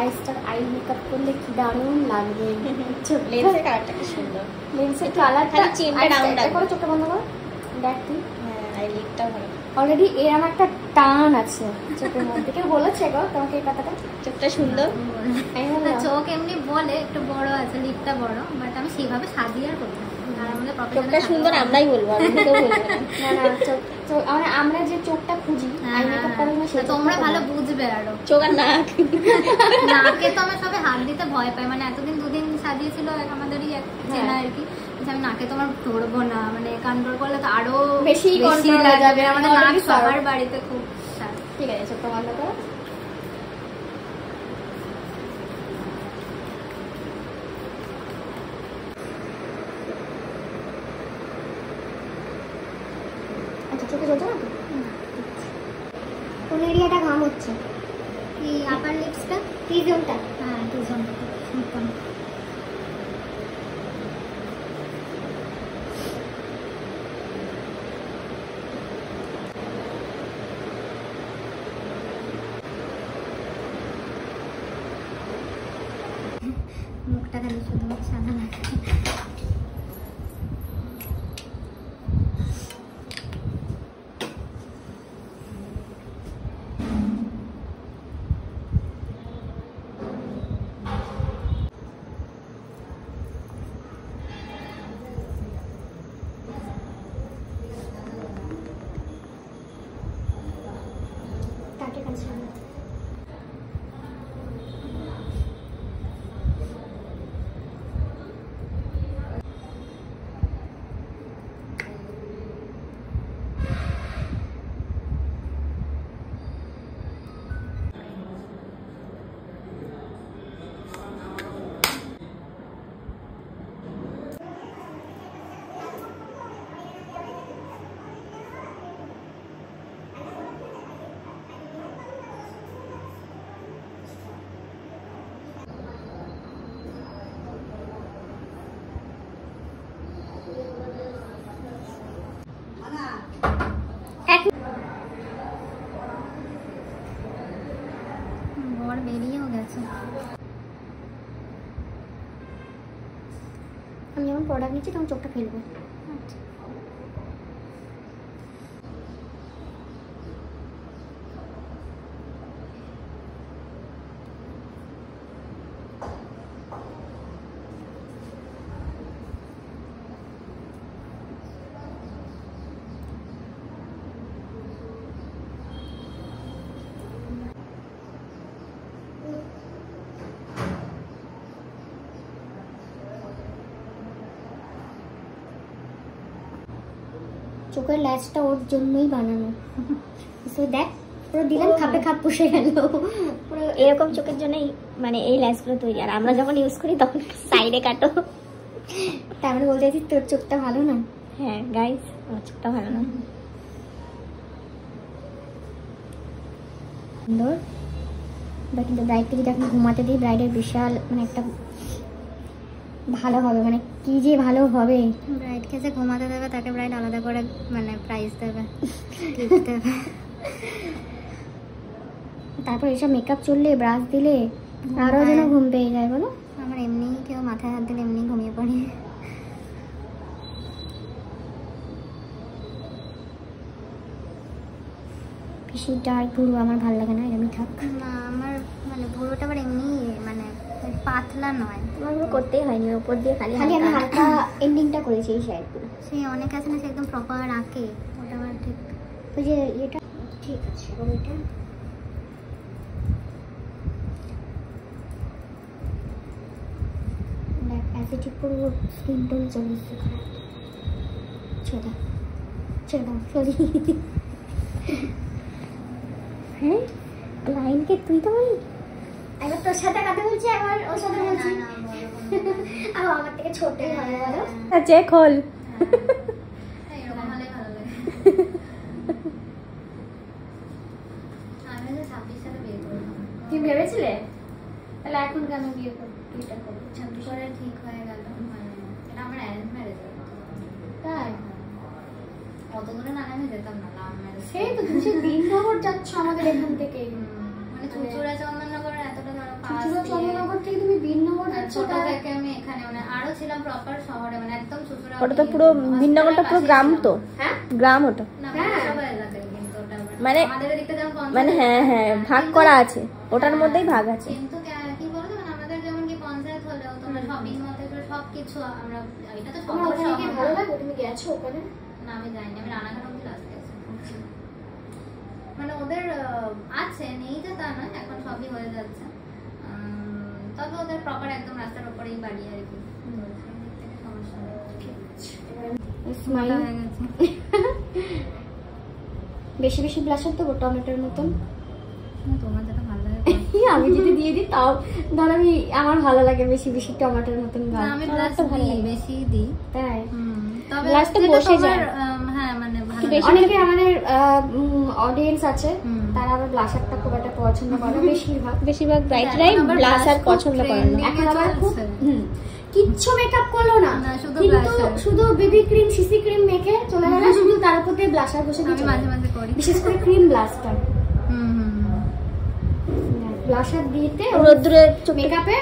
আইস্টার eye makeup করলে কি দারুণ লাগবে। লেন্সের কালারটা কি সুন্দর, লেন্সের কালারটা খালি চেনটা রাউন্ড আছে। করে চোখটা বন্ধ করো, দেখ তুই। হ্যাঁ আই লিপটা ভালো, অলরেডি এরকম একটা টান আছে চোখের মধ্যে। কেউ বলেছে গো তোমাকে এই কথাটা? চোখটা সুন্দর। চোখ এমনি বলে একটু বড় আছে, লিপটা বড়, বাট আমি সেইভাবে সাজিয়ে আর করতে চোখটা সুন্দর আমরাই বলবো, আমি কেউ বলবো না। না না, চোখ আমরা যে চোখটা খুঁজি আই মেকআপ করার জন্য সেটা তোমরা ভালো বুঝবে। আরো চোখ আর নাক, নাকে তো আমি সবে হাত দিতে ভয় পাই, মানে এতদিন দুদিন সাজিয়েছিল আমাদেরই এক চেনা আর কি, আমি নাকে তোমার ধরবো না, মানে কন্ট্রোল করলে তো আরো বেশি কন্ট্রোল হয়ে যাবে। আমাদের নাক সবার বাড়িতে খুব। ঠিক আছে, চোখটা বন্ধ করো। আচ্ছা, চোখে জ্বলছে না তো? কোন এরিয়াটা ঘাম হচ্ছে? এই আপার লিপসটা, টি জোনটা। হ্যাঁ টি জোনটা মুখটা খালি শুধু সাদা লাগে। কাকে কাছে বর বেরিয়েও গেছে। আমি যখন প্রোডাক্ট নিচ্ছি তখন চোখটা ফেলবো। চোখের ল্যাসটা ওর জন্যই বানানো। দেখ পুরো দিলাম, খাপে খাপ পুষে গেল। এরকম চোখের জন্যই মানে এই ল্যাসগুলো তৈরি। আর আমরা যখন ইউজ করি তখন সাইডে কাটো। তার মানে বলতে চাইছি তোর চোখটা ভালো না? হ্যাঁ গাইস, আমার চোখটা ভালো না। সুন্দর। কিন্তু ব্রাইডকে যদি এখন ঘুমাতে দিই, ব্রাইডের বিশাল মানে একটা ভালো হবে, মানে কি যে ভালো হবে। ব্রাইডকে যে ঘুমাতে দেবে তাকে ব্রাইড আলাদা করে মানে প্রাইজ দেবে। তারপর এসব মেকআপ চললে, ব্রাশ দিলে আরো যেন ঘুম পেয়ে যায়। বলো, আমার এমনি কেউ মাথায় হাত দিলে এমনি ঘুমিয়ে পড়ে। বেশি ডার্ক ভুরু আমার ভালো লাগে না, এমনি থাক না। আমার মানে ভুরুটা আবার এমনি মানে পাতলা নয়, আমার পুরো করতেই হয়নি, ওপর দিয়ে খালি খালি আমি হালকা এন্ডিংটা করেছি এই সাইডগুলো। সেই অনেক আছে না, সে একদম প্রপার আঁকে, ওটা আবার ঠিক। ওই যে এটা ঠিক আছে, এবং এটা দেখ অ্যাসিড পুরো স্কিন টোন চলে এসেছে খারাপ। ছেড়ে ছেড়ে সরি। হ্যাঁ লাইনকে তুই তো বলি, একবার তোর সাথে কথা বলছি, একবার ওর সাথে বলছি। আমার থেকে ছোটই ভালো বলো। আচ্ছা খোল। এরকম হলে ভালো লাগে। আমি তো 26 সালে বিয়ে করলাম। কি ভেবেছিলে? তাহলে এখন কেন বিয়ে করবো? 26 সালে ঠিক হয়ে গেল, মানে এটা আমার অ্যারেঞ্জ ম্যারেজ। তাই অত দূরে না আমি যেতাম না, লাভ ম্যারেজ। সেই তো তুমি দিন খবর যাচ্ছ আমাদের এখান থেকে। মানে চুচুড়া চন্দননগরের এতটা ধরো পুরো চন্দ্রনগর থেকে তুমি বিননগর যাচ্ছ। ছোট থেকে আমি এখানে মানে আরো ছিলাম প্রপার শহরে, মানে একদম শ্বশুরা। ওটা তো পুরো বিননগরটা পুরো গ্রাম তো। হ্যাঁ গ্রাম ওটা না সবাই এলাকায়, কিন্তু ওটা মানে আমাদের এদিকে যেমন মানে হ্যাঁ ভাগ করা আছে, ওটার মধ্যেই ভাগ আছে। কিন্তু কি বলতো মানে আমাদের যেমন কি পঞ্চায়েত হলেও তোমরা শপিং মল থেকে সবকিছু আমরা, এটা তো আমার শহর ওখানে কি ভালো লাগে? তুমি গেছো ওখানে? না আমি যাইনি, আমি রানাঘাট অব্দি লাস্ট গেছি। মানে ওদের আছে, নেই যে তা নয়, এখন সবই হয়ে যাচ্ছে, তবে ওদের প্রপার একদম রাস্তার উপরেই বাড়ি আর কি, সমস্যা নেই। স্মাইল হয়ে গেছে। বেশি বেশি ব্লাশার দেবো টমেটোর মতন। তোমার যেটা ভালো লাগে আমি যদি দিয়ে দিই তাও ধর, আমি আমার ভালো লাগে বেশি বেশি টমেটোর মতন গাল। আমি ব্লাশ দিই, বেশি দিই। তাই তবে ব্লাশটা যেটা বসে তোমার, যায়। হ্যাঁ মানে ভালো বেশি লাগে। অনেকে আমাদের অডিয়েন্স আছে, তারা আবার ব্লাশারটা খুব একটা পছন্দ করে বেশিরভাগ ব্রাইটরাই ব্লাশ আর পছন্দ করে না। এখন আবার খুব কিচ্ছু মেকআপ করলো না, না, শুধু কিন্তু blusher। শুধু বেবি ক্রিম সিসি ক্রিম মেখে চলে গেল, শুধু তার উপর দিয়ে ব্লাশার বসে আমি দিচ্ছে। মাঝে মাঝে করি। বিশেষ করে ক্রিম ব্লাশটা ব্লাশার দিতে রোদ্দুরে মেকআপে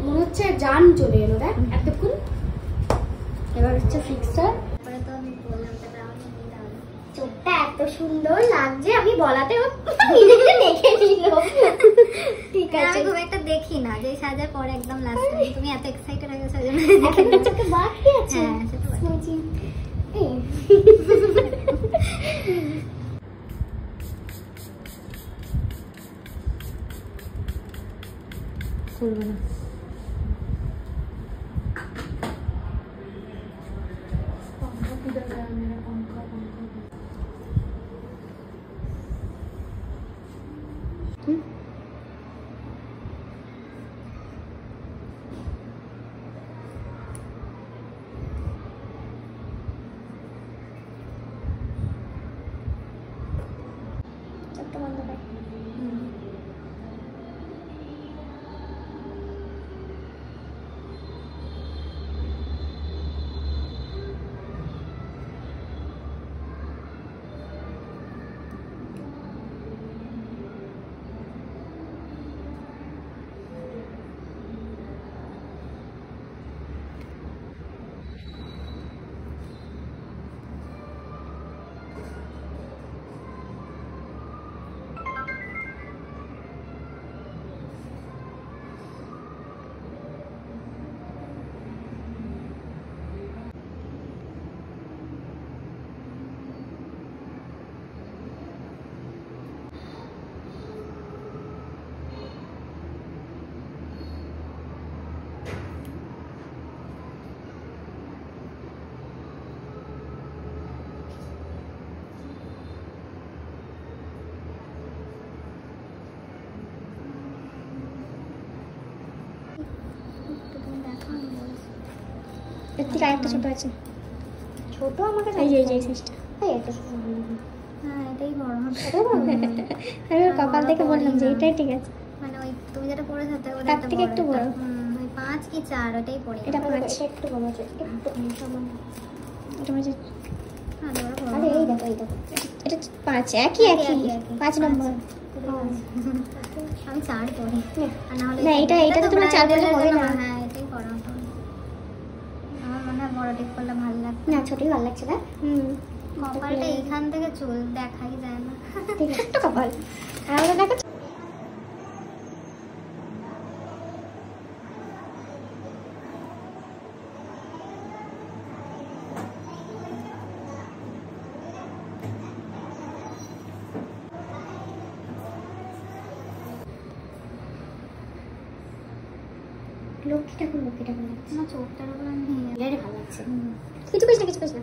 মনে হচ্ছে জান চলে এলো। দেখ এতক্ষণ, এবার হচ্ছে ফিক্সার। তারপরে তো আমি বললাম যে ব্রাউনি নিয়ে দাও। চোখটা এত সুন্দর লাগছে, আমি বলাতে নিজেকে দেখে নিল। ঠিক আমি আছে, খুব একটা দেখি না, যে সাজার পরে একদম লাস্ট টাইম তুমি এত এক্সাইটেড হয়ে গেছো যেন এখন চোখে বাকি আছে। হ্যাঁ সেটা বলছি। খুলবে না। চোখটা বন্ধ কর। এর থেকে আরেকটা ছোট আছে। ছোট আমাকে এই যে সাইজটা। এটা হ্যাঁ এটাই বড় হবে। আমি ওর কপাল থেকে বললাম যে এটাই ঠিক আছে। মানে ওই তুমি যেটা পরে থাকতে ওটা তার থেকে একটু বড়। ওই 5 কি 4 ওটাই পরে। এটা 5। একটু কম আছে, একটু সামান্য। এটা হচ্ছে আরে এই দেখো, এই দেখো, এটা 5 একই 5 নম্বর। আমি 4 পরি। আর না হলে না, এটা তো তোমার 4 পড়লে হবে না। হ্যাঁ এটাই পরা হবে। আমার মনে হয় বড় টিপ করলে ভালো লাগবে। না ছোটই ভালো লাগছে না। কপালটা এখান থেকে চুল দেখাই যায় না। ঠিক আছে, একটু কপাল। আর আমরা দেখো লক্ষ্মী ঠাকুর লাগছে। আমার চোখটার উপর নিয়ে এটাই ভালো লাগছে। কিছু করিস না।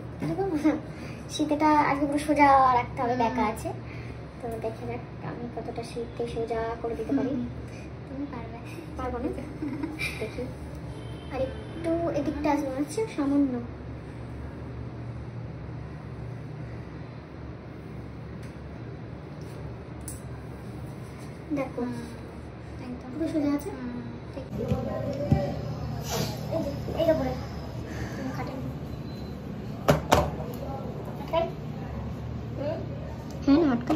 শীতেটা আজকে পুরো সোজা রাখতে হবে, দেখা আছে তো। দেখে যাক আমি কতটা শীতকে সোজা করে দিতে পারি। তুমি পারবে। পারবো না, দেখি। আর একটু এদিকটা আসবে মনে হচ্ছে, সামান্য। দেখো একদম পুরো সোজা আছে। ঠিক। এইটা পরে খাটেন। হ্যাঁ না আটকা।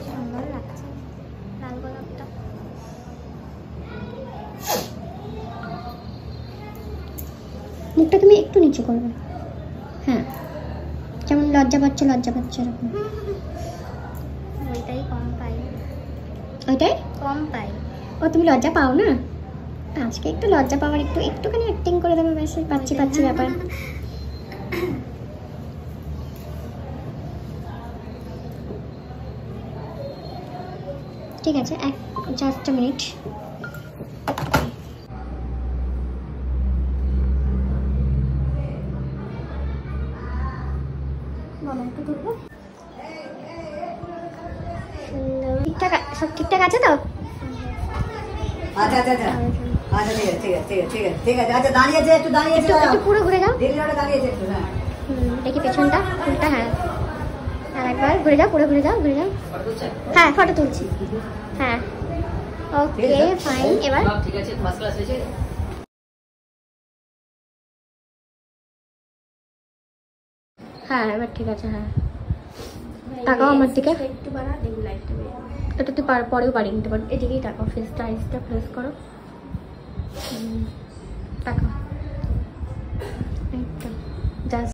সুন্দর লাগছে লাল গোলাপটা। মুখটা তুমি একটু নিচু করবে, হ্যাঁ, যেমন লজ্জা পাচ্ছ এরকম। ওইটাই কম পাই, ওইটাই কম পাই। ও তুমি লজ্জা পাও না? আজকে একটু লজ্জা পাওয়ার একটুখানি অ্যাক্টিং করে দেবে, বেশ পাচ্ছি ব্যাপার। ঠিক আছে, জাস্ট আ মিনিট। ঠিকঠাক, সব ঠিকঠাক আছে তো? আচ্ছা আচ্ছা আচ্ছা আচ্ছা, ঠিক আছে ঠিক আছে ঠিক আছে ঠিক আছে ঠিক আছে। আচ্ছা দাঁড়িয়েছে, একটু দাঁড়িয়েছে, একটু পুরো ঘুরে যাও, দাঁড়িয়েছে একটু। হ্যাঁ দেখি পেছনটা, ফুলটা, হ্যাঁ, আর একবার ঘুরে যাও, পুরো ঘুরে যাও। হ্যাঁ, ফটো তুলছি, হ্যাঁ, ওকে ফাইন। এবার ঠিক আছে, ফার্স্ট ক্লাস হয়েছে। হ্যাঁ, এবার ঠিক আছে, হ্যাঁ, তাকাও আমার দিকে একটু বাড়া, দেখি লাইটটা বেরিয়ে যাবে। এটা তুই পরেও বাড়িয়ে নিতে পারবি। এদিকেই তাকাও, ফেসটা আইসটা প্রেস করো, তাকাও, এই তো জাস্ট